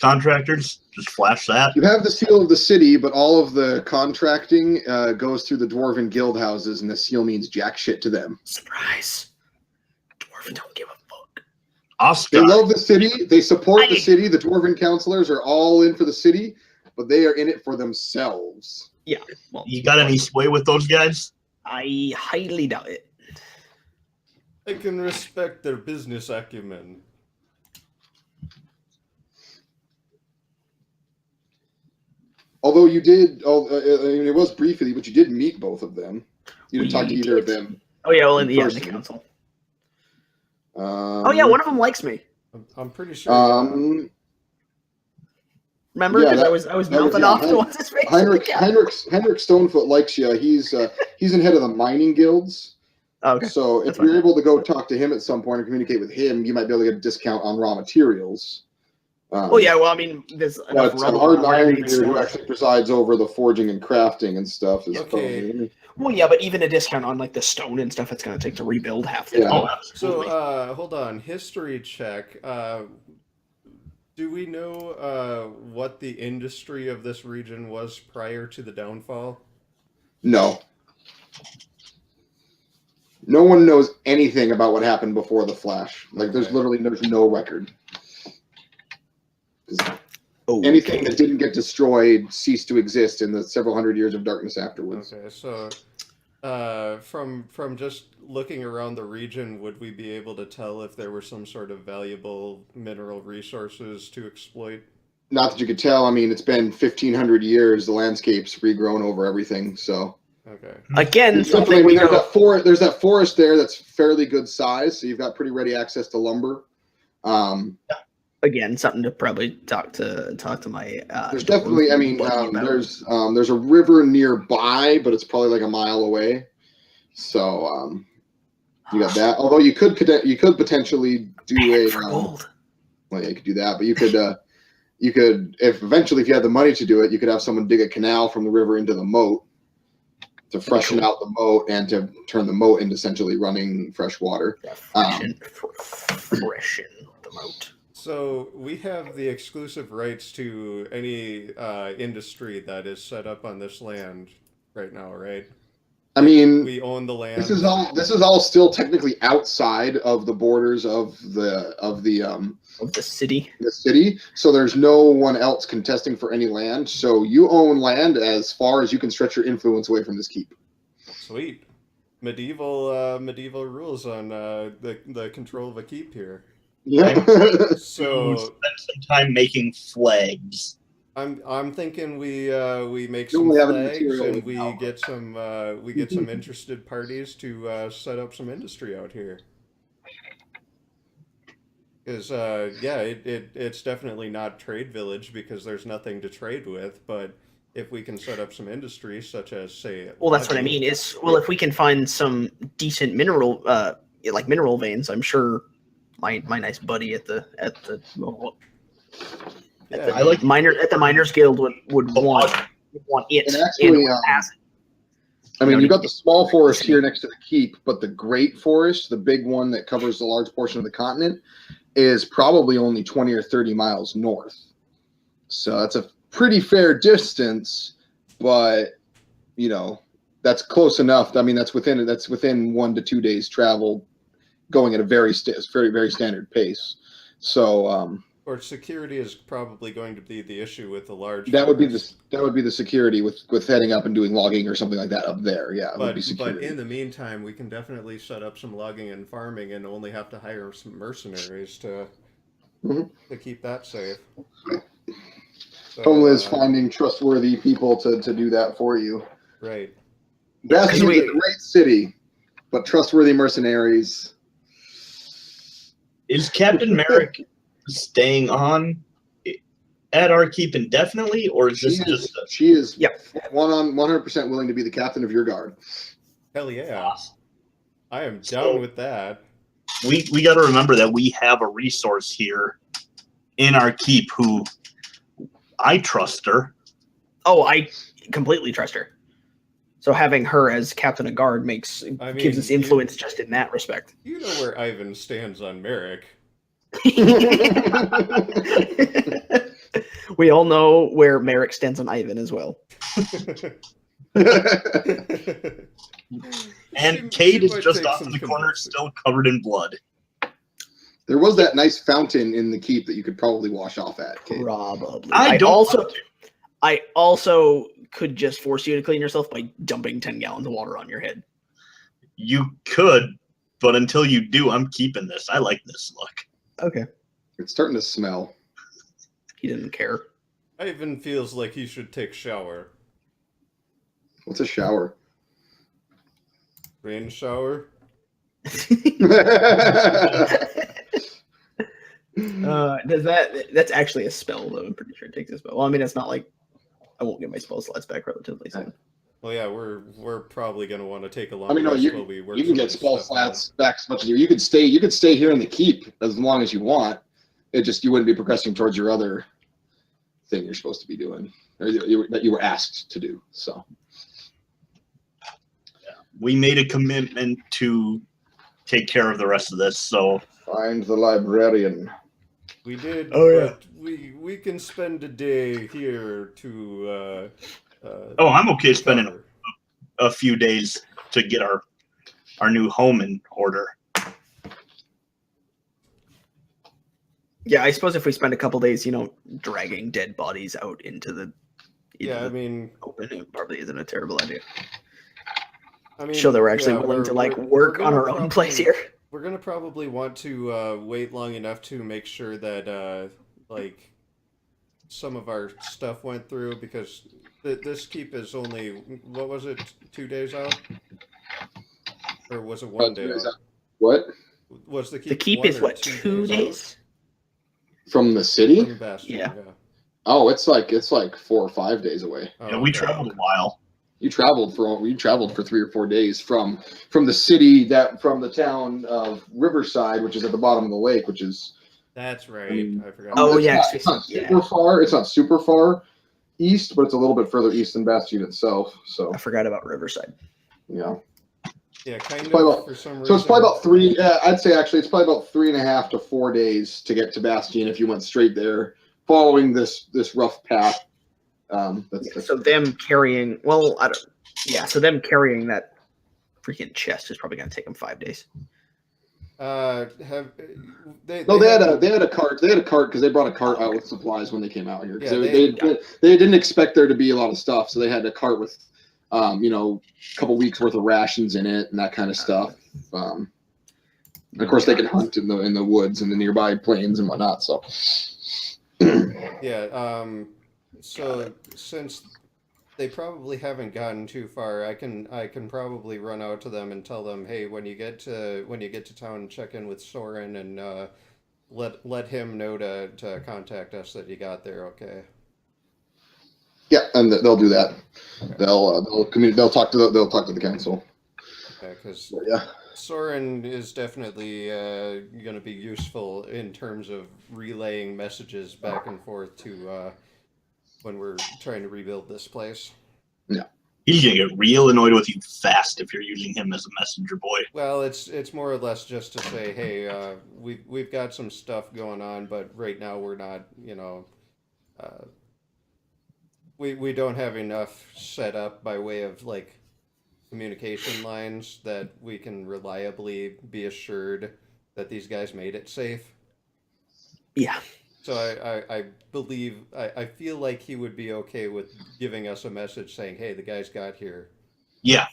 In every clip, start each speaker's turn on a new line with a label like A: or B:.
A: contractors? Just flash that.
B: You have the seal of the city, but all of the contracting goes through the Dwarven guild houses, and the seal means jack shit to them.
C: Surprise. Dwarven don't give a fuck.
A: Oscar.
B: They love the city. They support the city. The Dwarven counselors are all in for the city, but they are in it for themselves.
C: Yeah. Well,
A: You got any sway with those guys?
C: I highly doubt it.
D: I can respect their business acumen.
B: Although you did, it was briefly, but you did meet both of them. You didn't talk to either of them.
C: Oh, yeah, well, in the council. Oh, yeah, one of them likes me.
D: I'm pretty sure.
C: Remember? Because I was mouthing off to what's his face.
B: Heinrich Stonefoot likes you. He's in head of the mining guilds.
C: Okay.
B: So if you're able to go talk to him at some point and communicate with him, you might be able to get a discount on raw materials.
C: Yeah, well, I mean, there's enough
B: Hard Ironbeard, who actually presides over the forging and crafting and stuff, is probably.
C: Well, yeah, but even a discount on like the stone and stuff it's going to take to rebuild half the.
B: Yeah.
D: So, hold on, history check. Do we know what the industry of this region was prior to the downfall?
B: No. No one knows anything about what happened before the Flash. Like, there's no record. Anything that didn't get destroyed ceased to exist in the several hundred years of darkness afterwards.
D: Okay, so from just looking around the region, would we be able to tell if there were some sort of valuable mineral resources to exploit?
B: Not that you could tell. I mean, it's been 1,500 years. The landscape's regrown over everything, so.
D: Okay.
C: Again,
B: there's that forest there that's fairly good size, so you've got pretty ready access to lumber.
C: Again, something to probably talk to my.
B: There's definitely. I mean, there's a river nearby, but it's probably like a mile away. So you got that. Although you could potentially do
C: gold.
B: Well, yeah, you could do that, but you could if you had the money to do it, you could have someone dig a canal from the river into the moat to freshen out the moat and to turn the moat into essentially running fresh water.
C: Freshen the moat.
D: So we have the exclusive rights to any industry that is set up on this land right now, right?
B: I mean,
D: we own the land.
B: This is all still technically outside of the borders of the
C: city.
B: The city. So there's no one else contesting for any land. So you own land as far as you can stretch your influence away from this keep.
D: Sweet. Medieval rules on the control of a keep here.
B: Yeah.
D: So
A: spend some time making flags.
D: I'm thinking we make some flags and we get some interested parties to set up some industry out here. Because it's definitely not trade village because there's nothing to trade with, but if we can set up some industry such as say
C: that's what I mean is if we can find some decent mineral veins, I'm sure my nice buddy at the Miners Guild would want it.
B: And actually, I mean, you've got the small forest here next to the keep, but the great forest, the big one that covers a large portion of the continent, is probably only 20 or 30 miles north. So that's a pretty fair distance, but that's close enough. I mean, that's within 1 to 2 days travel, going at a very very standard pace. So
D: or security is probably going to be the issue with the large.
B: That would be the security with heading up and doing logging or something like that up there. Yeah,
D: but in the meantime, we can definitely set up some logging and farming, and only have to hire some mercenaries to keep that safe. So,
B: Home is finding trustworthy people to do that for you.
D: Right.
B: Bastion is a great city, but trustworthy mercenaries.
A: Is Captain Merrick staying on at our keep indefinitely, or is this
B: she is 100% willing to be the captain of your guard?
D: Hell yeah. I am down with that.
A: We got to remember that we have a resource here in our keep who I trust her.
C: Oh, I completely trust her. So having her as captain of guard gives us influence just in that respect.
D: You know where Ivan stands on Merrick.
C: We all know where Merrick stands on Ivan as well.
A: And Cade is
D: might
A: just
D: take
A: off
D: some
A: in the corner,
D: convincing.
A: still covered in blood.
B: There was that nice fountain in the keep that you could probably wash off at. Kate.
C: Probably.
A: I don't want to.
C: I also could just force you to clean yourself by dumping 10 gallons of water on your head.
A: You could, but until you do, I'm keeping this. I like this look.
C: Okay.
B: It's starting to smell.
C: He didn't care.
D: Ivan feels like he should take shower.
B: What's a shower?
D: Rain shower.
C: That's actually a spell though. I'm pretty sure it takes a spell. Well, I mean, it's not like I won't get my spell slots back relatively soon.
D: Well, yeah, we're probably gonna want to take a long.
B: I mean, no,
D: rest
B: you
D: while we work
B: can
D: some
B: get
D: of this
B: spell
D: stuff out.
B: slats back as much as you could stay. You could stay here in the keep as long as you want. It just you wouldn't be progressing towards your other thing you're supposed to be doing, or that you were asked to do. So
A: We made a commitment to take care of the rest of this, so
B: find the librarian.
D: We did.
C: Oh, yeah.
D: But we can spend a day here to.
A: oh, I'm okay spending
D: recover.
A: a few days to get our new home in order.
C: Yeah, I suppose if we spend a couple days, dragging dead bodies out into the
D: Yeah, I mean,
C: open, it probably isn't a terrible idea.
D: I mean,
C: Show that we're actually
D: yeah,
C: willing to
D: we're
C: work on
D: gonna
C: our own place
D: probably-
C: here.
D: We're gonna probably want to wait long enough to make sure that like some of our stuff went through, because this keep is only, what was it, 2 days out, or was it 1 day out?
B: What?
D: Was the keep
C: The keep
D: one
C: is
D: or
C: what,
D: 2
C: 2
D: out?
C: days?
B: From the city?
D: From Bastion,
C: Yeah.
B: Oh, it's like 4 or 5 days away.
D: Oh,
A: Yeah, we
D: okay.
A: traveled a while.
B: You traveled for 3 or 4 days from the city from the town of Riverside, which is at the bottom of the lake, which is
D: That's right.
B: I mean,
D: I forgot.
C: Oh,
B: it's
C: yeah,
B: not, it's not
C: yeah.
B: super far. It's not super far east, but it's a little bit further east than Bastion itself. So
C: I forgot about Riverside.
B: yeah.
D: Yeah, kind of.
B: probably about-
D: For some reason.
B: So it's probably about 3. I'd say actually it's probably about 3.5 to 4 days to get to Bastion if you went straight there, following this rough path. That's
C: So them carrying, well, I don't. Yeah, so them carrying that freaking chest is probably going to take them 5 days.
D: Have they?
B: No, they had
D: have-
B: a cart. They had a cart because they brought a cart out with supplies when they came out here. 'Cause
D: Yeah,
B: they didn't expect there to be a lot of stuff, so they had a cart with, a couple weeks worth of rations in it and that kind of stuff. And of course, they can hunt in the woods and the nearby plains and whatnot. So
D: Yeah. So since they probably haven't gotten too far, I can probably run out to them and tell them, hey, when you get to town, check in with Soren and let him know to contact us that you got there. Okay.
B: yeah, and they'll do that. They'll talk to the council.
D: Okay, because
B: But yeah.
D: Soren is definitely going to be useful in terms of relaying messages back and forth to when we're trying to rebuild this place.
A: He's gonna get real annoyed with you fast if you're using him as a messenger boy.
D: Well, it's more or less just to say, hey, we've got some stuff going on, but right now we're not, we don't have enough set up by way of like communication lines that we can reliably be assured that these guys made it safe.
C: Yeah.
D: So I believe, I feel like he would be okay with giving us a message saying, hey, the guys got here.
A: Yeah,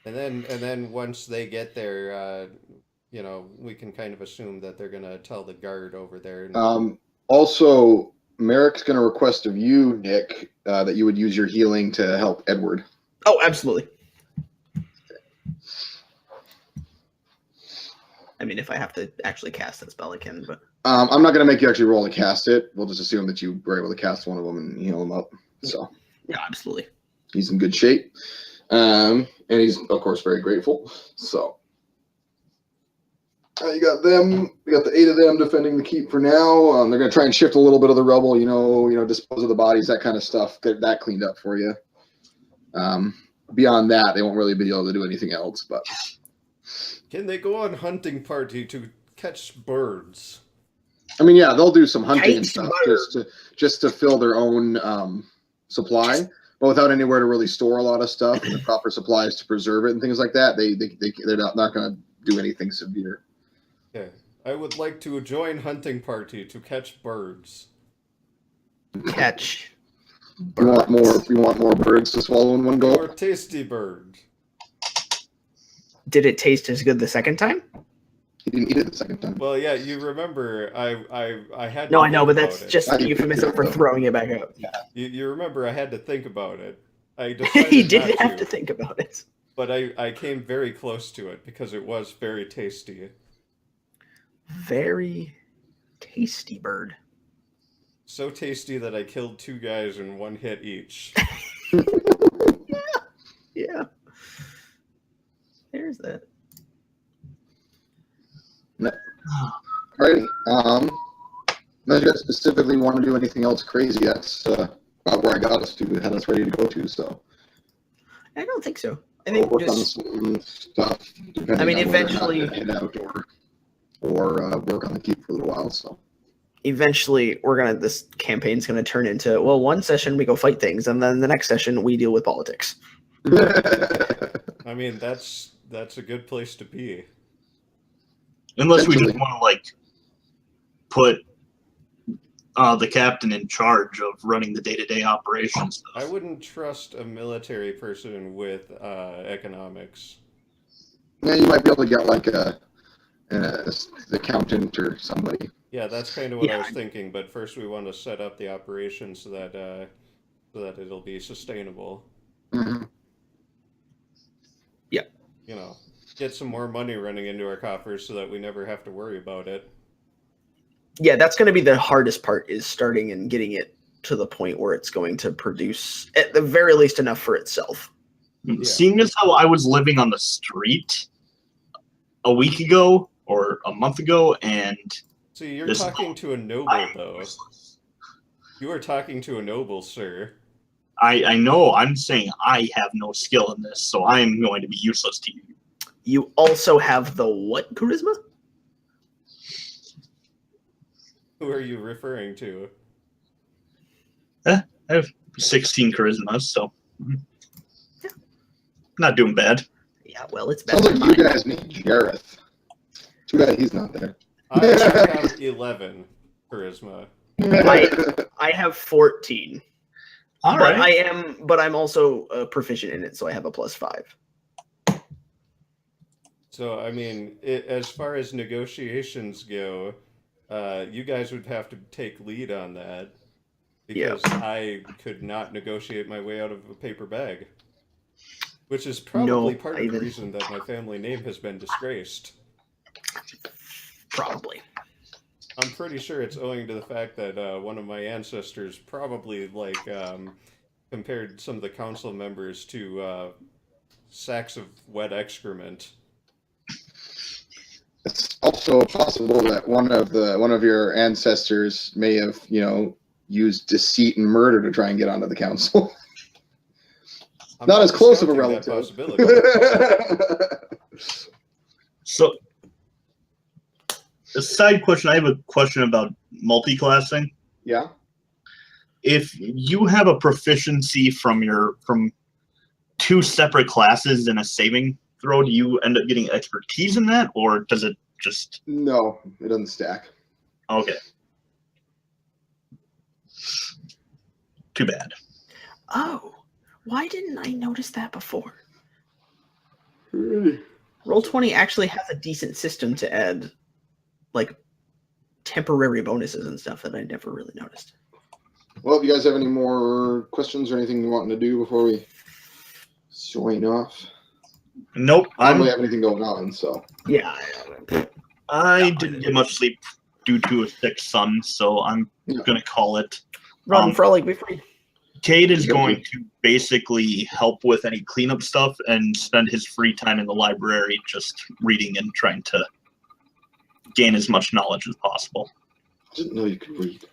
D: And then once they get there, we can kind of assume that they're gonna tell the guard over there.
B: Also, Merrick's going to request of you, Nick, that you would use your healing to help Edward.
C: Oh, absolutely. I mean, if I have to actually cast that spell, I can, but
B: I'm not going to make you actually roll to cast it. We'll just assume that you were able to cast one of them and heal him up. So
C: yeah, absolutely.
B: he's in good shape. And he's, of course, very grateful. So you got them. You got the 8 of them defending the keep for now. They're going to try and shift a little bit of the rubble, dispose of the bodies, that kind of stuff. Get that cleaned up for you. Beyond that, they won't really be able to do anything else. But
D: Can they go on hunting party to catch birds?
B: I mean, yeah, they'll do some hunting and
C: Taste
B: stuff
C: butter.
B: just to fill their own supply, but without anywhere to really store a lot of stuff and the proper supplies to preserve it and things like that. They're not going to do anything severe.
D: Okay. I would like to join hunting party to catch birds.
C: Catch.
B: You want more? You want more birds to swallow in one
D: More
B: go?
D: tasty bird.
C: Did it taste as good the second time?
B: He didn't eat it the second time.
D: Well, yeah, you remember I had.
C: No,
D: to
C: I know,
D: think
C: but
D: about
C: that's
D: it.
C: just a euphemism for throwing it back up.
D: You remember I had to think about it. I decided
C: He
D: not
C: did have to think about it.
D: but I came very close to it because it was very tasty.
C: Very tasty bird.
D: So tasty that I killed 2 guys in 1 hit each.
C: Yeah. There's that.
B: Alrighty. Unless you guys specifically want to do anything else crazy, that's about where I got us to. Had us ready to go to. So
C: I don't think so. I
B: we'll
C: think
B: work on
C: just
B: some stuff. Depending
C: I mean,
B: on whether or not
C: eventually-
B: to head out or work on the keep for a little while. So
C: eventually this campaign's gonna turn into, well, one session we go fight things, and then the next session we deal with politics.
D: I mean, that's a good place to be.
A: Unless we just
B: Essentially.
A: want to like put the captain in charge of running the day-to-day operations.
D: I wouldn't trust a military person with economics.
B: yeah, you might be able to get like an accountant or somebody.
D: Yeah, that's kind of what I
C: Yeah.
D: was thinking. But first, we want to set up the operation so that it'll be sustainable.
B: Mhm.
D: You know, get some more money running into our coffers so that we never have to worry about it.
C: Yeah, that's gonna be the hardest part, is starting and getting it to the point where it's going to produce at the very least enough for itself.
D: Yeah.
A: Seeing as how I was living on the street a week ago or a month ago, and
D: See, you're
A: This-
D: talking to a noble,
A: I,
D: though. You are talking to a noble, sir.
A: I know I'm saying I have no skill in this, so I'm going to be useless to you.
C: You also have the what charisma?
D: Who are you referring to?
A: I have 16 charisma, so not doing bad.
C: Yeah, well, it's better
B: Sounds
C: than
B: like you
C: mine.
B: guys need Jareth. Too bad he's not there.
D: I have 11 charisma.
C: I have 14.
A: All
C: but
A: right.
C: I'm also proficient in it, so I have a +5.
D: So, I mean, as far as negotiations go, you guys would have to take lead on that. Because I could not negotiate my way out of a paper bag. Which is probably part of the reason that my family name has been disgraced.
C: Probably.
D: I'm pretty sure it's owing to the fact that one of my ancestors probably compared some of the council members to sacks of wet excrement.
B: It's also possible that one of your ancestors may have, used deceit and murder to try and get onto the council.
D: I'm
B: Not as close of a
D: discounting that
B: relative.
D: possibility.
A: So, a side question. I have a question about multi-classing.
B: Yeah.
A: If you have a proficiency from 2 separate classes in a saving throw, do you end up getting expertise in that, or does it just
B: No, it doesn't stack.
A: okay? Too bad.
C: Oh, why didn't I notice that before? Roll20 actually has a decent system to add, like, temporary bonuses and stuff that I never really noticed.
B: Well, if you guys have any more questions or anything you want to do before we join off,
A: Nope.
B: I don't really have anything going on, so.
C: Yeah.
A: I didn't get much sleep due to a sick son, so I'm
B: Yeah.
A: gonna call it.
C: Run, Frolic, be free.
A: Cade is going to basically help with any cleanup stuff and spend his free time in the library just reading and trying to gain as much knowledge as possible.
B: I didn't know you could read.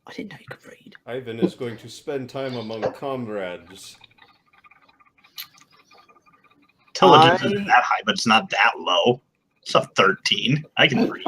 C: I didn't know you could read.
D: Ivan is going to spend time among comrades.
A: Intelligence isn't that high, but it's not that low. It's a 13. I can read.